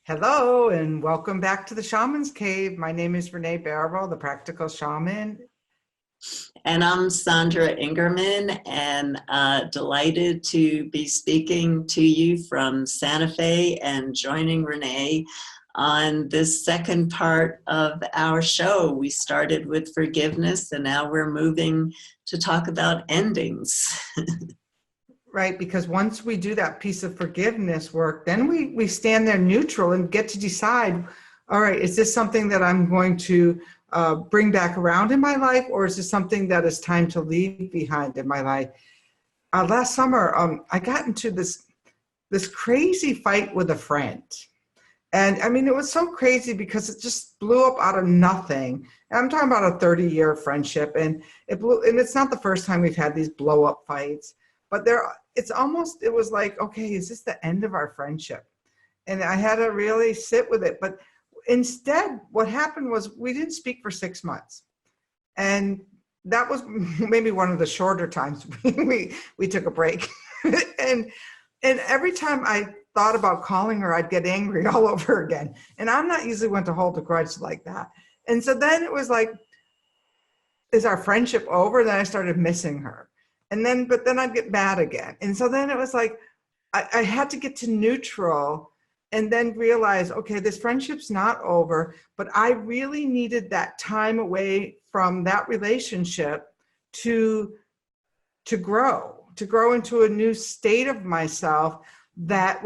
Hello and welcome back to the Shaman's Cave. My name is Renee Baribeau, the practical shaman. And I'm Sandra Ingerman, and delighted to be speaking to you from Santa Fe and joining Renee on this second part of our show. We started with forgiveness, and now we're moving to talk about endings. Right, because once we do that piece of forgiveness work, then we stand there neutral and get to decide, all right, is this something that I'm going to bring back around in my life, or is this something that is time to leave behind in my life? Last summer, I got into this crazy fight with a friend. And I mean, it was so crazy because it just blew up out of nothing. And I'm talking about a 30-year friendship, and it's not the first time we've had these blow up fights, but it was like, okay, is this the end of our friendship? And I had to really sit with it. But instead, what happened was we didn't speak for 6 months. And that was maybe one of the shorter times we took a break. and every time I thought about calling her, I'd get angry all over again. And I'm not usually one to hold a grudge like that. And so then it was like, is our friendship over? Then I started missing her. But then I'd get mad again. And so then it was like, I had to get to neutral and then realize, okay, this friendship's not over, but I really needed that time away from that relationship to grow into a new state of myself and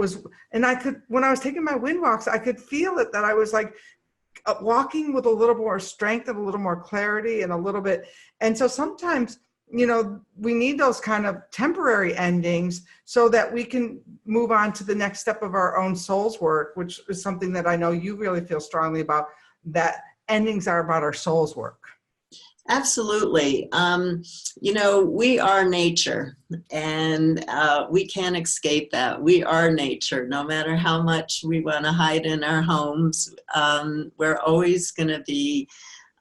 when I was taking my wind walks, I could feel it, that I was like walking with a little more strength and a little more clarity and a little bit. And so sometimes, we need those kind of temporary endings so that we can move on to the next step of our own soul's work, which is something that I know you really feel strongly about, that endings are about our soul's work. Absolutely. We are nature, and we can't escape that. We are nature. No matter how much we want to hide in our homes, we're always going to be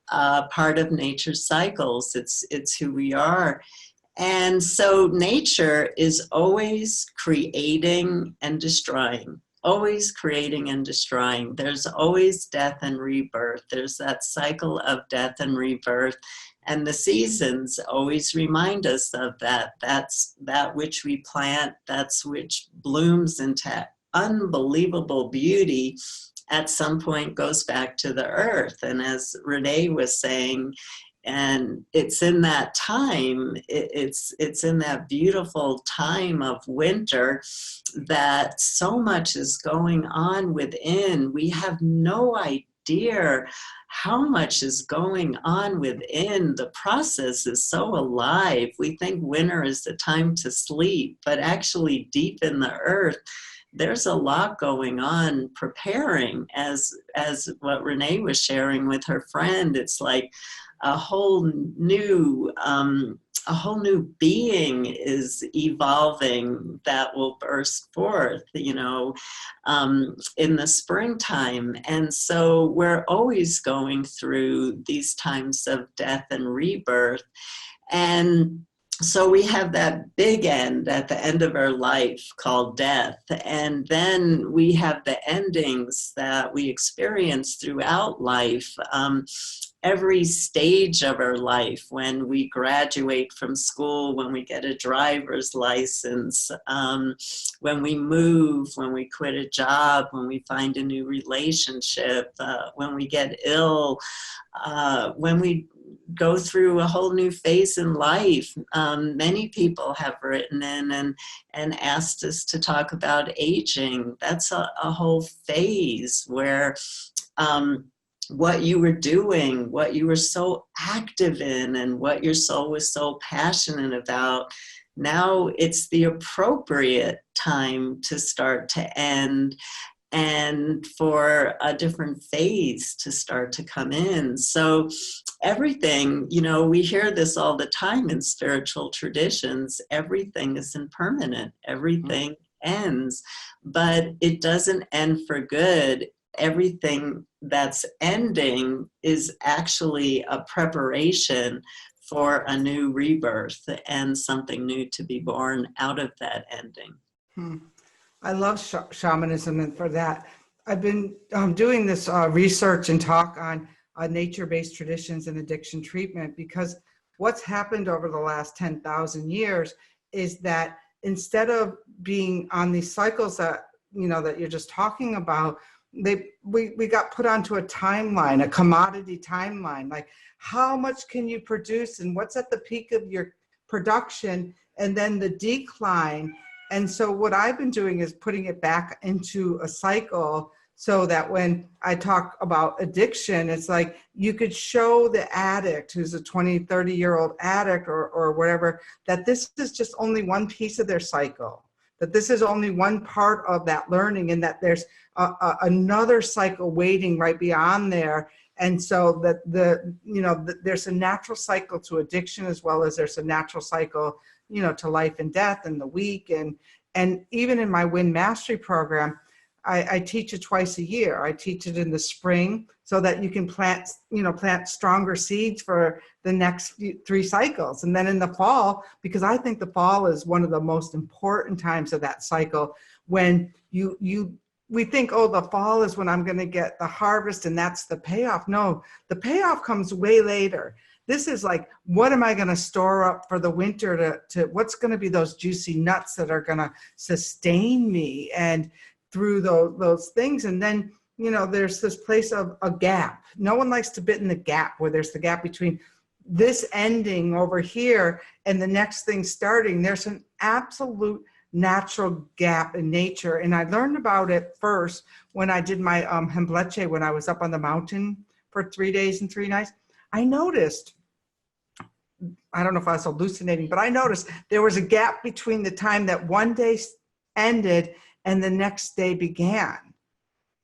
part of nature's cycles. It's who we are. And so nature is always creating and destroying. Always creating and destroying. There's always death and rebirth. There's that cycle of death and rebirth. And the seasons always remind us of that. That's that which we plant, that's which blooms into unbelievable beauty, at some point goes back to the earth. And as Renee was saying, and it's in that time, it's in that beautiful time of winter that so much is going on within. We have no idea how much is going on within. The process is so alive. We think winter is the time to sleep, but actually deep in the earth, there's a lot going on preparing, as what Renee was sharing with her friend. It's like a whole new being is evolving that will burst forth, in the springtime. And so we're always going through these times of death and rebirth. And so we have that big end at the end of our life called death. And then we have the endings that we experience throughout life. Every stage of our life, when we graduate from school, when we get a driver's license, when we move, when we quit a job, when we find a new relationship, when we get ill, when we go through a whole new phase in life. Many people have written in and asked us to talk about aging. That's a whole phase where what you were doing, what you were so active in, and what your soul was so passionate about, now it's the appropriate time to start to end and for a different phase to start to come in. So everything, we hear this all the time in spiritual traditions, everything is impermanent, everything ends, but it doesn't end for good. Everything that's ending is actually a preparation for a new rebirth and something new to be born out of that ending. I love shamanism, and for that, I've been doing this research and talk on nature-based traditions and addiction treatment, because what's happened over the last 10,000 years is that instead of being on these cycles that, you know, that you're just talking about, we got put onto a timeline, a commodity timeline, like how much can you produce and what's at the peak of your production, and then the decline. And so what I've been doing is putting it back into a cycle, so that when I talk about addiction, it's like you could show the addict who's a 20, 30-year-old addict or whatever, that this is just only one piece of their cycle, that this is only one part of that learning, and that there's another cycle waiting right beyond there. And so that there's a natural cycle to addiction, as well as there's a natural cycle, you know, to life and death and the week. And even in my Wind Mastery program, I teach it twice a year. I teach it in the spring so that you can plant stronger seeds for the next 3 cycles. And then in the fall, because I think the fall is one of the most important times of that cycle, when we think, oh, the fall is when I'm going to get the harvest and that's the payoff. No, the payoff comes way later. This is like, what am I going to store up for the winter to what's going to be those juicy nuts that are going to sustain me and through those things. And then, you know, there's this place of a gap. No one likes to bit in the gap, where there's the gap between this ending over here and the next thing starting. There's an absolute natural gap in nature. And I learned about it first when I did my Hembleche, when I was up on the mountain for 3 days and 3 nights. I noticed, I don't know if I was hallucinating, but I noticed there was a gap between the time that one day ended and the next day began.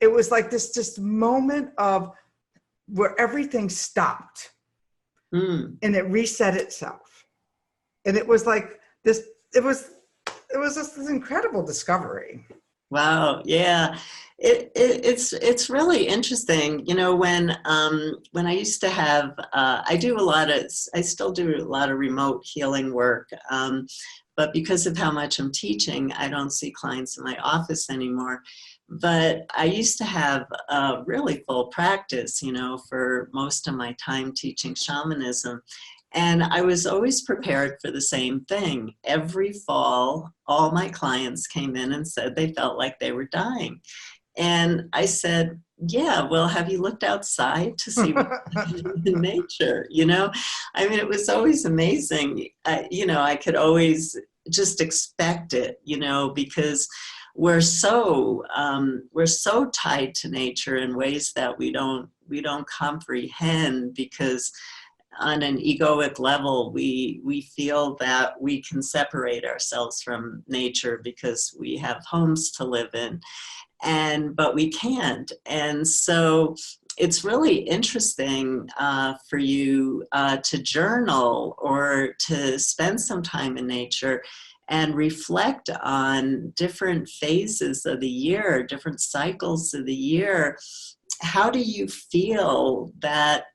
It was like this just moment of where everything stopped and it reset itself. And it was like this, it was just this incredible discovery. Wow. Yeah. It's really interesting. You know, when I used to have, I still do a lot of remote healing work. But because of how much I'm teaching, I don't see clients in my office anymore. But I used to have a really full practice, you know, for most of my time teaching shamanism. And I was always prepared for the same thing. Every fall, all my clients came in and said they felt like they were dying. And I said, yeah, well, have you looked outside to see what's in nature? You know, I mean, it was always amazing. You know, I could always just expect it, you know, because we're so tied to nature in ways that we don't comprehend, because on an egoic level, we feel that we can separate ourselves from nature because we have homes to live in. But we can't. And so it's really interesting for you to journal or to spend some time in nature and reflect on different phases of the year, different cycles of the year. How do you feel that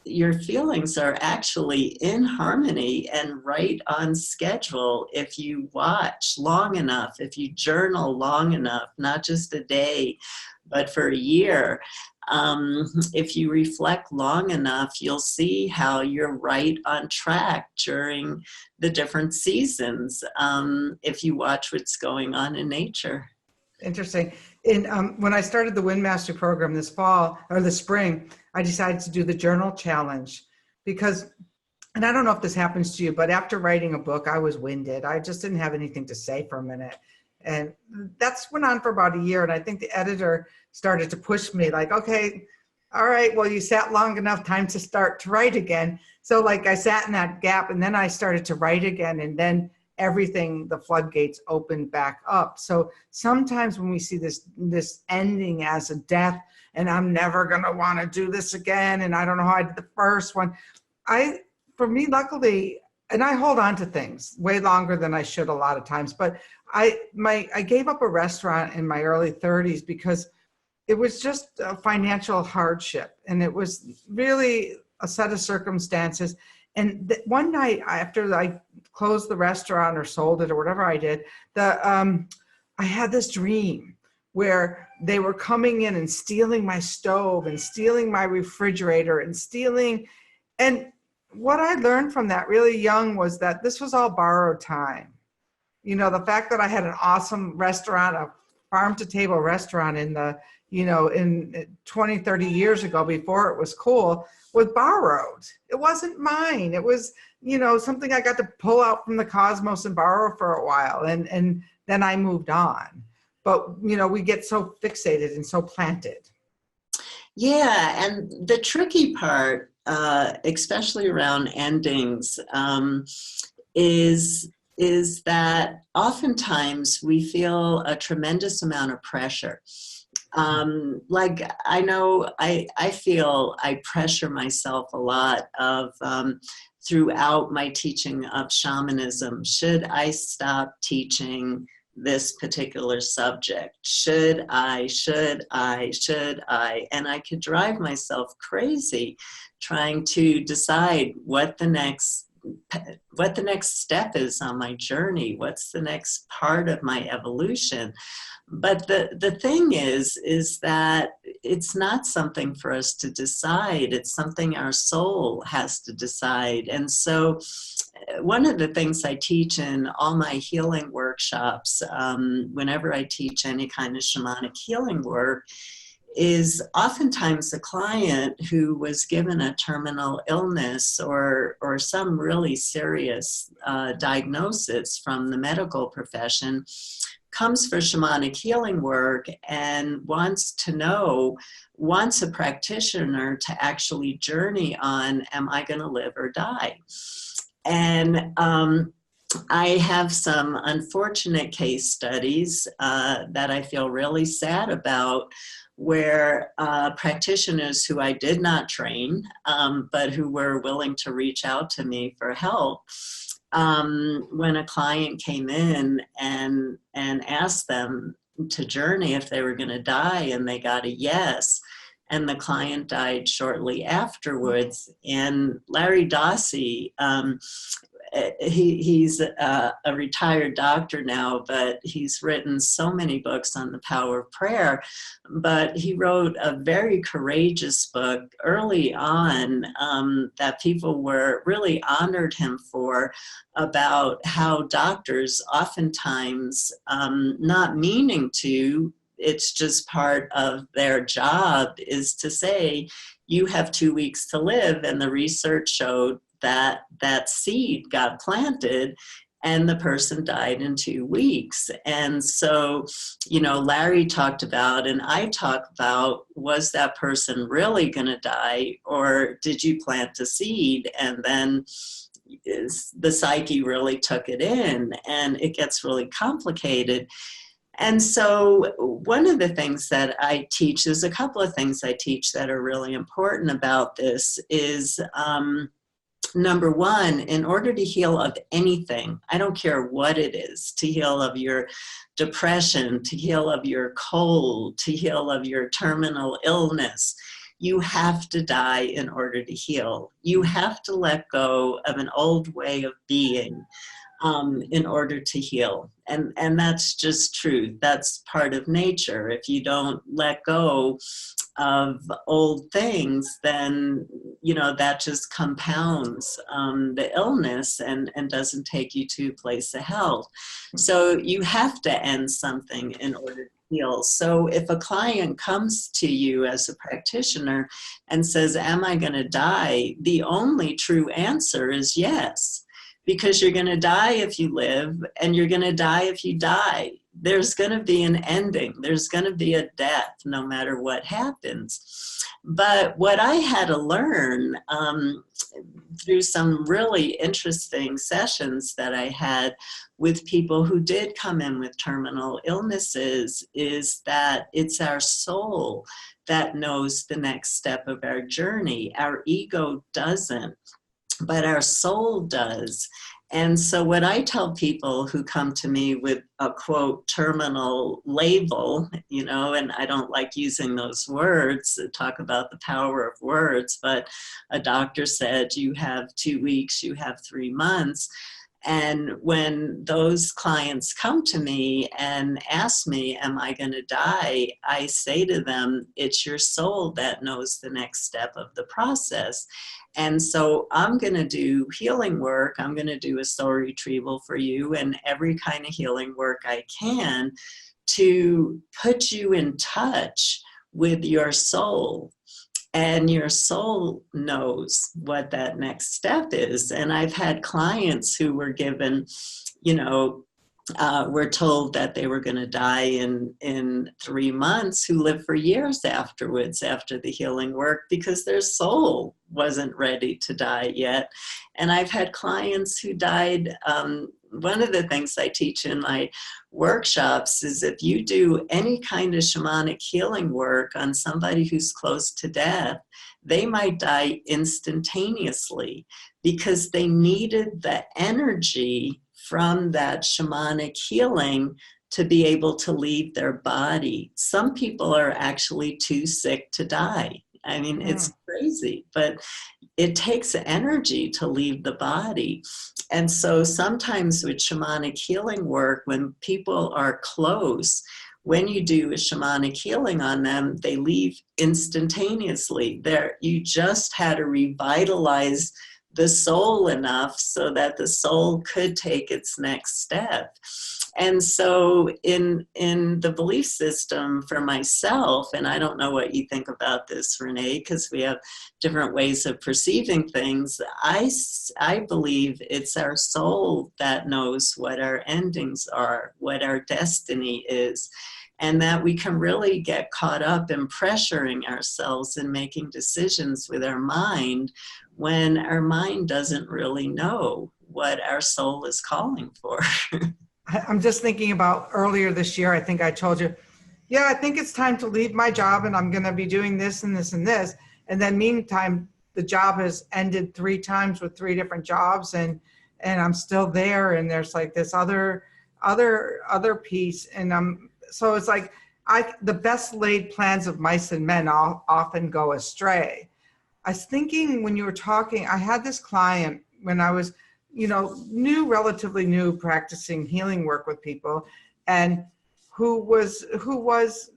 your feelings are actually in harmony and right on schedule if you watch long enough, if you journal long enough, not just a day, but for a year? If you reflect long enough, you'll see how you're right on track during the different seasons, if you watch what's going on in nature. Interesting. When I started the Wind Mastery program this fall or the spring, I decided to do the journal challenge because, and I don't know if this happens to you, but after writing a book, I was winded. I just didn't have anything to say for a minute. And that's went on for about a year. And I think the editor started to push me like, okay, all right, well, you sat long enough, time to start to write again. So like I sat in that gap and then I started to write again, and then everything, the floodgates opened back up. So sometimes when we see this ending as a death, and I'm never gonna wanna do this again, and I don't know how I did the first one. For me, luckily, and I hold on to things way longer than I should a lot of times, but I gave up a restaurant in my early 30s because it was just a financial hardship. And it was really a set of circumstances. And one night after I closed the restaurant or sold it or whatever I did, I had this dream where they were coming in and stealing my stove and stealing my refrigerator and stealing. And what I learned from that really young was that this was all borrowed time. You know, the fact that I had an awesome restaurant, a farm to table restaurant in the, you know, in 20, 30 years ago, before it was cool, was borrowed. It wasn't mine. It was, you know, something I got to pull out from the cosmos and borrow for a while. And then I moved on. But, you know, we get so fixated and so planted. Yeah, and the tricky part, especially around endings, is that oftentimes we feel a tremendous amount of pressure. Like I know I feel I pressure myself a lot of throughout my teaching of shamanism. Should I stop teaching this particular subject? Should I? And I could drive myself crazy trying to decide what the next step is on my journey, what's the next part of my evolution. But the thing is that it's not something for us to decide. It's something our soul has to decide. And so one of the things I teach in all my healing workshops, whenever I teach any kind of shamanic healing work, is oftentimes a client who was given a terminal illness or some really serious diagnosis from the medical profession, comes for shamanic healing work and wants a practitioner to actually journey on, am I going to live or die? And I have some unfortunate case studies that I feel really sad about, where practitioners who I did not train, but who were willing to reach out to me for help, when a client came in and asked them to journey if they were going to die, and they got a yes, and the client died shortly afterwards. And Larry Dossey, he's a retired doctor now, but he's written so many books on the power of prayer. But he wrote a very courageous book early on that people were really honored him for, about how doctors oftentimes, not meaning to, it's just part of their job, is to say, you have 2 weeks to live, and the research showed that that seed got planted and the person died in 2 weeks. And so, you know, Larry talked about, and I talked about, was that person really going to die, or did you plant a seed and then the psyche really took it in, and it gets really complicated. And so one of the things that I teach, there's a couple of things I teach that are really important about this, is number one, in order to heal of anything, I don't care what it is, to heal of your depression, to heal of your cold, to heal of your terminal illness, you have to die in order to heal. You have to let go of an old way of being in order to heal. And that's just true. That's part of nature. If you don't let go of old things, then, you know, that just compounds the illness and doesn't take you to a place of health. So you have to end something in order to heal. So if a client comes to you as a practitioner and says, am I going to die? The only true answer is yes. Because you're going to die if you live, and you're going to die if you die. There's going to be an ending. There's going to be a death, no matter what happens. But what I had to learn through some really interesting sessions that I had with people who did come in with terminal illnesses is that it's our soul that knows the next step of our journey. Our ego doesn't, but our soul does. And so what I tell people who come to me with a quote terminal label, you know, and I don't like using those words to talk about the power of words, but a doctor said you have 2 weeks, you have 3 months. And when those clients come to me and ask me, am I going to die? I say to them, it's your soul that knows the next step of the process. And so I'm going to do healing work. I'm going to do a soul retrieval for you and every kind of healing work I can to put you in touch with your soul. And your soul knows what that next step is. And I've had clients who were given, were told that they were going to die in 3 months, who lived for years afterwards after the healing work because their soul wasn't ready to die yet. And I've had clients who died. One of the things I teach in my workshops is if you do any kind of shamanic healing work on somebody who's close to death, they might die instantaneously because they needed the energy from that shamanic healing to be able to leave their body. Some people are actually too sick to die. I mean, it's crazy, but it takes energy to leave the body. And so sometimes with shamanic healing work, when people are close, when you do a shamanic healing on them, they leave instantaneously. You just had to revitalize the soul enough so that the soul could take its next step. And so in the belief system for myself, and I don't know what you think about this, Renee, because we have different ways of perceiving things, I believe it's our soul that knows what our endings are, what our destiny is, and that we can really get caught up in pressuring ourselves and making decisions with our mind when our mind doesn't really know what our soul is calling for. I'm just thinking about earlier this year, I think I told you, yeah, I think it's time to leave my job and I'm going to be doing this and this and this. And then meantime, the job has ended 3 times with 3 different jobs and I'm still there. And there's like this other piece. And so it's like, the best laid plans of mice and men often go astray. I was thinking when you were talking, I had this client when I was, relatively new practicing healing work with people, and who was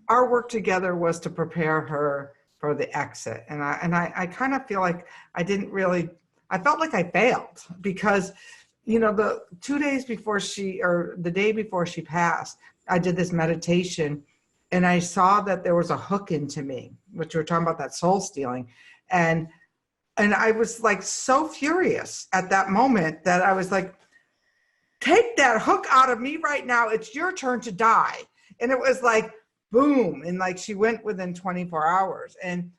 our work together was to prepare her for the exit. And I kind of feel like I felt like I failed because, the 2 days before the day before she passed, I did this meditation and I saw that there was a hook into me, which we were talking about, that soul stealing. And I was like so furious at that moment that I was like, take that hook out of me right now. It's your turn to die. And it was like, boom. And like, she went within 24 hours. And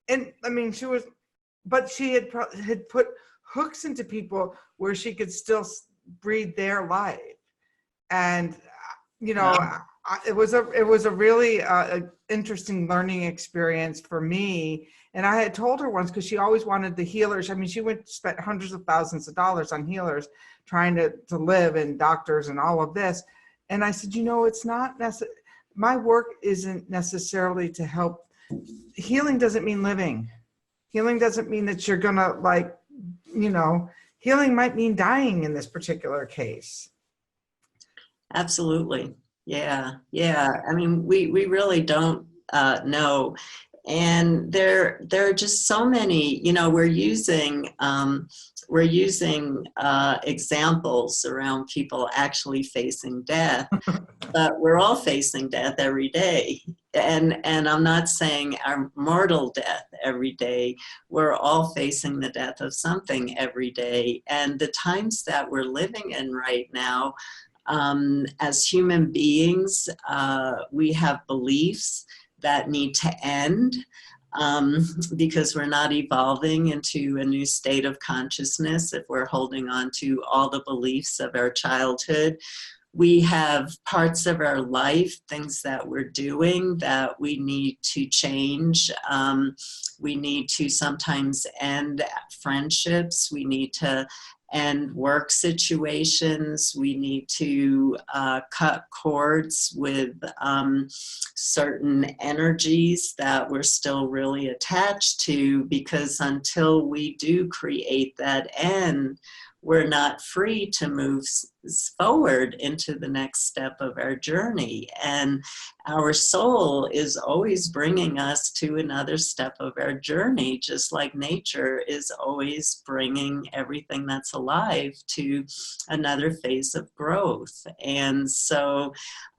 I mean, but she had put hooks into people where she could still breathe their life. And, it was a really interesting learning experience for me. And I had told her once, because she always wanted the healers. I mean, she spent hundreds of thousands of dollars on healers trying to live, and doctors and all of this. And I said, it's not necessary. My work isn't necessarily to help. Healing doesn't mean living. Healing doesn't mean that you're gonna healing might mean dying in this particular case. Absolutely. Yeah. I mean, we really don't know. And there are just so many, we're using examples around people actually facing death, but we're all facing death every day. And I'm not saying our mortal death every day. We're all facing the death of something every day. And the times that we're living in right now, as human beings, we have beliefs that need to end because we're not evolving into a new state of consciousness if we're holding on to all the beliefs of our childhood. We have parts of our life, things that we're doing that we need to change. We need to sometimes end friendships. We need to end work situations. We need to cut cords with certain energies that we're still really attached to, because until we do create that end, we're not free to move forward into the next step of our journey. And our soul is always bringing us to another step of our journey, just like nature is always bringing everything that's alive to another phase of growth. And so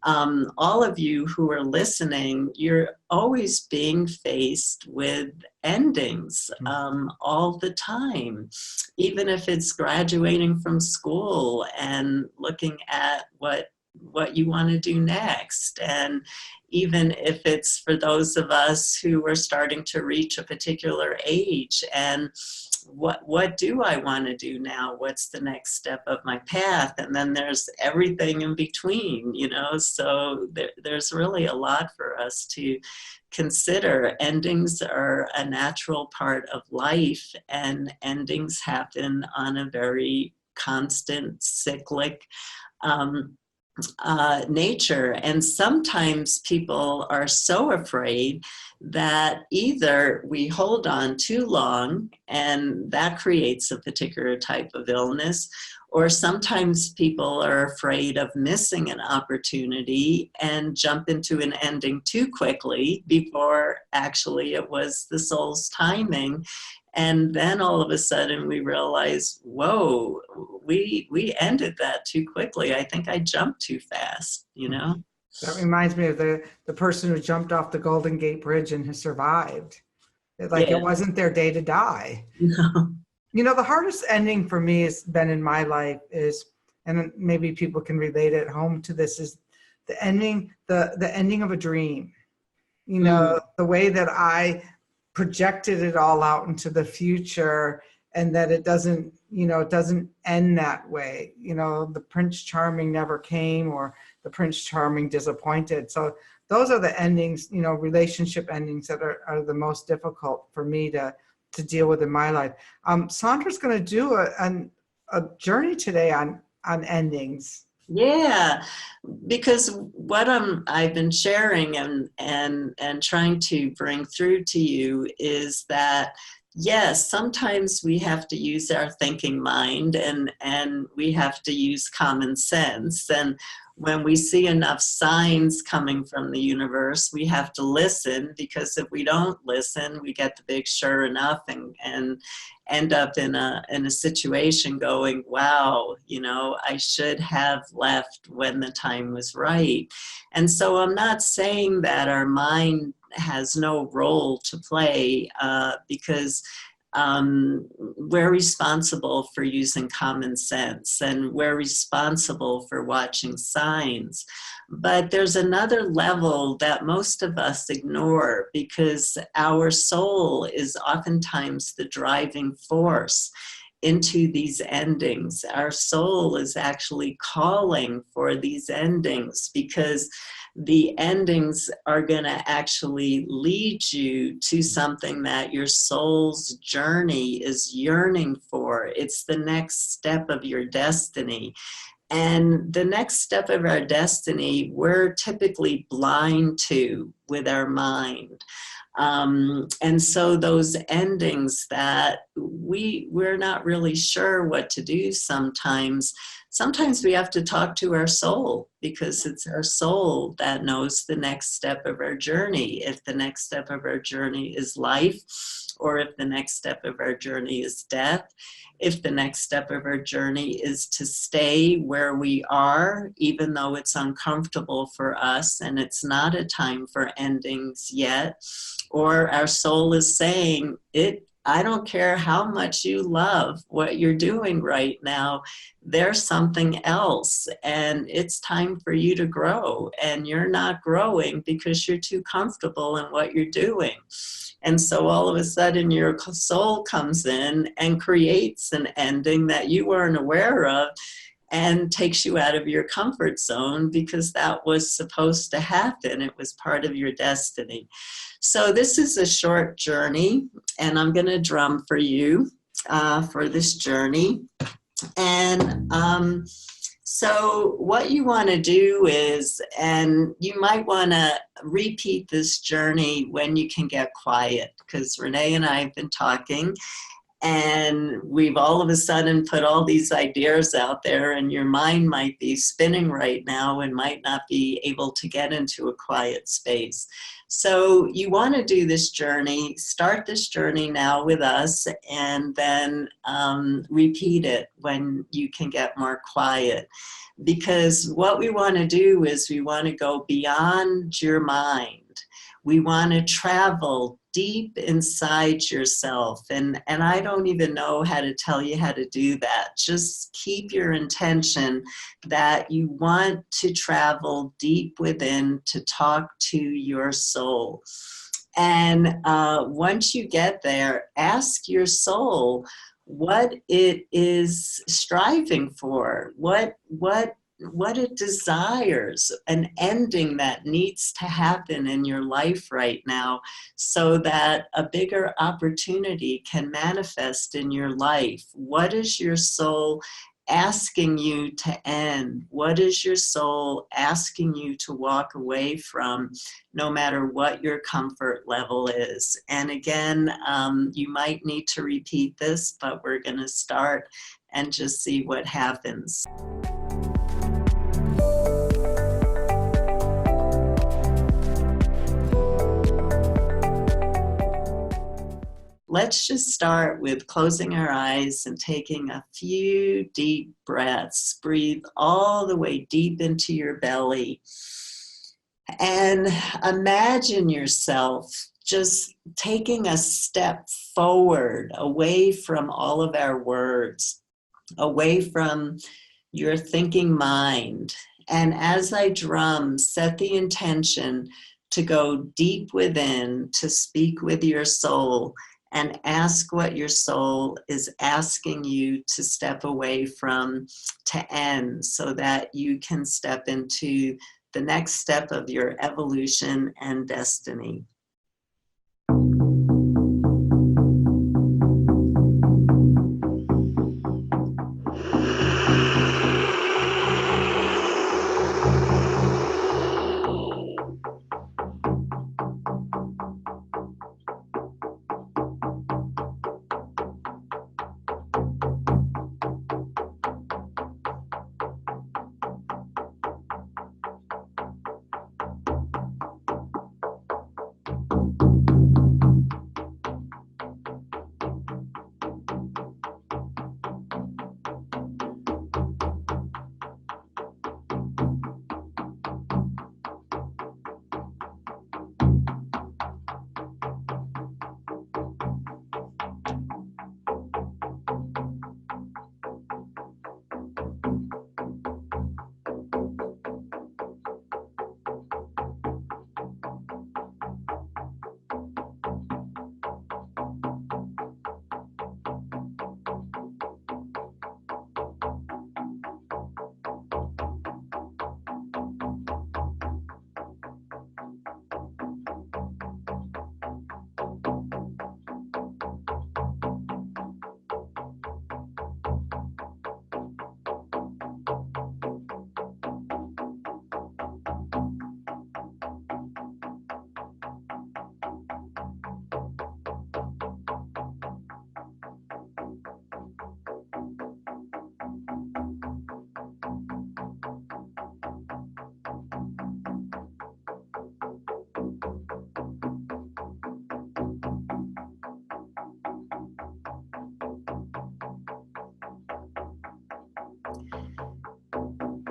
all of you who are listening, you're always being faced with endings all the time, even if it's graduating from school and looking at what you want to do next. And even if it's for those of us who are starting to reach a particular age and what do I want to do now? What's the next step of my path? And then there's everything in between, you know, so there's really a lot for us to consider. Endings are a natural part of life, and endings happen on a very constant, cyclic nature. And sometimes people are so afraid that either we hold on too long and that creates a particular type of illness, or sometimes people are afraid of missing an opportunity and jump into an ending too quickly before actually it was the soul's timing. And then all of a sudden we realize, whoa, we ended that too quickly. I think I jumped too fast, you know? That reminds me of the person who jumped off the Golden Gate Bridge and has survived. Like, it wasn't their day to die. No. You know, the hardest ending for me has been in my life is, and maybe people can relate at home to this, is the ending of a dream. You know, the way that I projected it all out into the future, and that it doesn't end that way. You know, the Prince Charming never came, or the Prince Charming disappointed. So those are the endings, you know, relationship endings that are the most difficult for me to deal with in my life. Sandra's going to do a journey today on endings. Yeah, because what I've been sharing and trying to bring through to you is that, yes, sometimes we have to use our thinking mind and we have to use common sense. And when we see enough signs coming from the universe, we have to listen, because if we don't listen, we get the big sure enough and end up in a situation going, wow, you know, I should have left when the time was right. And so I'm not saying that our mind has no role to play, because we're responsible for using common sense, and we're responsible for watching signs. But there's another level that most of us ignore, because our soul is oftentimes the driving force into these endings. Our soul is actually calling for these endings, because the endings are going to actually lead you to something that your soul's journey is yearning for. It's the next step of your destiny. And the next step of our destiny, we're typically blind to with our mind. And so those endings that we're not really sure what to do sometimes we have to talk to our soul, because it's our soul that knows the next step of our journey. If the next step of our journey is life, or if the next step of our journey is death, if the next step of our journey is to stay where we are, even though it's uncomfortable for us and it's not a time for endings yet, or our soul is saying, I don't care how much you love what you're doing right now, there's something else, and it's time for you to grow, and you're not growing because you're too comfortable in what you're doing. And so all of a sudden your soul comes in and creates an ending that you weren't aware of, and takes you out of your comfort zone, because that was supposed to happen. It was part of your destiny. So this is a short journey, and I'm going to drum for you for this journey. And so what you want to do is, and you might want to repeat this journey when you can get quiet, because Renee and I have been talking, And we've all of a sudden put all these ideas out there, and your mind might be spinning right now and might not be able to get into a quiet space. So you want to do this journey, start this journey now with us, and then repeat it when you can get more quiet. Because what we want to do is we want to go beyond your mind. We want to travel deep inside yourself. And I don't even know how to tell you how to do that. Just keep your intention that you want to travel deep within to talk to your soul. And once you get there, ask your soul what it is striving for, what it desires, an ending that needs to happen in your life right now so that a bigger opportunity can manifest in your life. What is your soul asking you to end? What is your soul asking you to walk away from, no matter what your comfort level is? And again, you might need to repeat this, but we're going to start and just see what happens. Let's just start with closing our eyes and taking a few deep breaths. Breathe all the way deep into your belly. And imagine yourself just taking a step forward, away from all of our words, away from your thinking mind. And as I drum, set the intention to go deep within, to speak with your soul, and ask what your soul is asking you to step away from, to end, so that you can step into the next step of your evolution and destiny.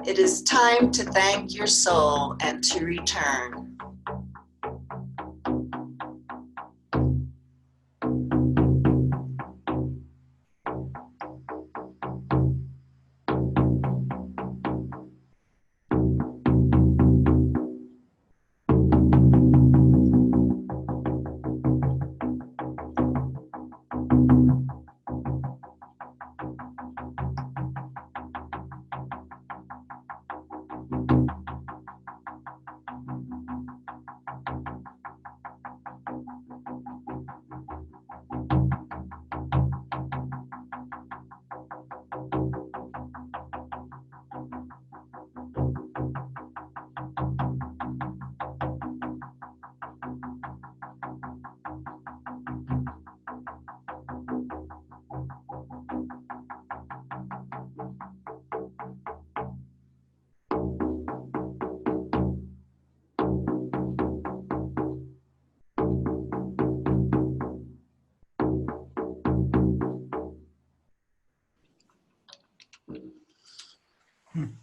It is time to thank your soul and to return.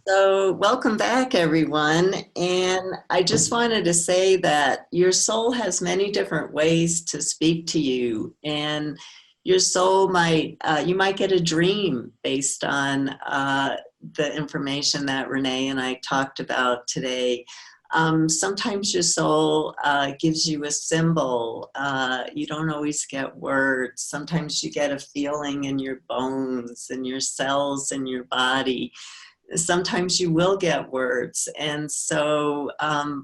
So, welcome back, everyone. And I just wanted to say that your soul has many different ways to speak to you. And your soul might, you might get a dream based on the information that Renee and I talked about today. Sometimes your soul gives you a symbol. You don't always get words. Sometimes you get a feeling in your bones and your cells in your body. Sometimes you will get words. And so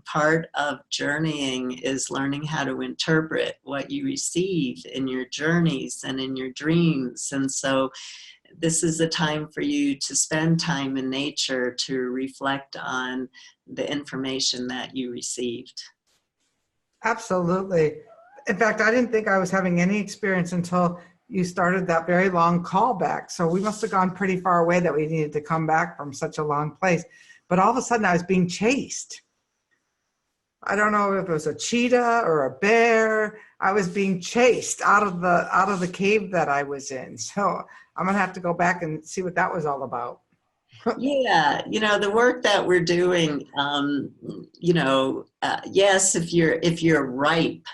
part of journeying is learning how to interpret what you receive in your journeys and in your dreams. And so this is a time for you to spend time in nature to reflect on the information that you received. Absolutely. In fact, I didn't think I was having any experience until you started that very long callback. So we must have gone pretty far away that we needed to come back from such a long place. But all of a sudden I was being chased. I don't know if it was a cheetah or a bear. I was being chased out of the cave that I was in. So I'm gonna have to go back and see what that was all about. Yeah, the work that we're doing, yes, if you're ripe,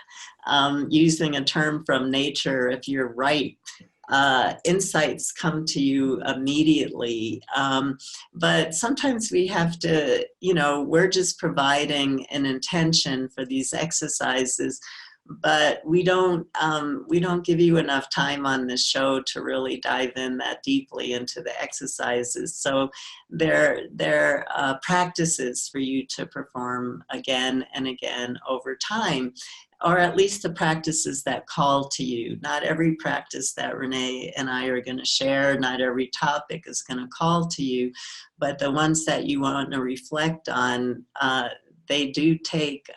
using a term from nature, if you're ripe, insights come to you immediately. But sometimes we have to, we're just providing an intention for these exercises, but we don't give you enough time on this show to really dive in that deeply into the exercises. So they're practices for you to perform again and again over time, or at least the practices that call to you. Not every practice that Renee and I are going to share, not every topic is going to call to you, but the ones that you want to reflect on, they do take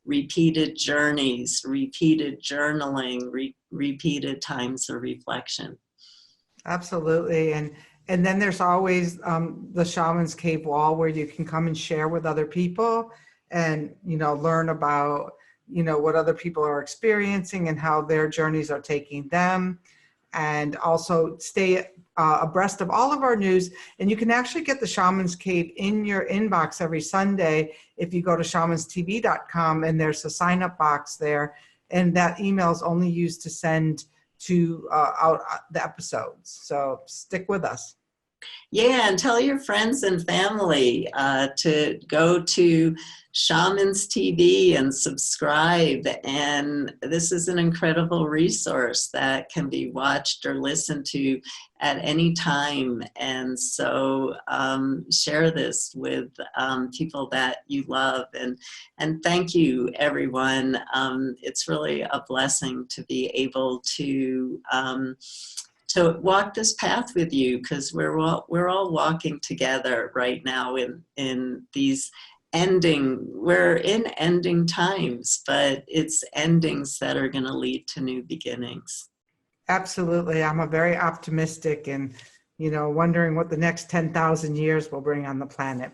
repeated journeys, repeated journaling, repeated times of reflection. Absolutely. And then there's always the Shaman's Cave wall where you can come and share with other people and, learn about, what other people are experiencing and how their journeys are taking them. And also stay abreast of all of our news. And you can actually get the Shaman's Cave in your inbox every Sunday if you go to shamanstv.com, and there's a sign up box there. And that email is only used to send to out the episodes. So stick with us. Yeah, and tell your friends and family to go to Shamans TV and subscribe. And this is an incredible resource that can be watched or listened to at any time. And so share this with people that you love. And thank you, everyone. It's really a blessing to be able to walk this path with you, because we're all walking together right now in these we're in ending times, but it's endings that are going to lead to new beginnings. Absolutely. I'm a very optimistic and, wondering what the next 10,000 years will bring on the planet.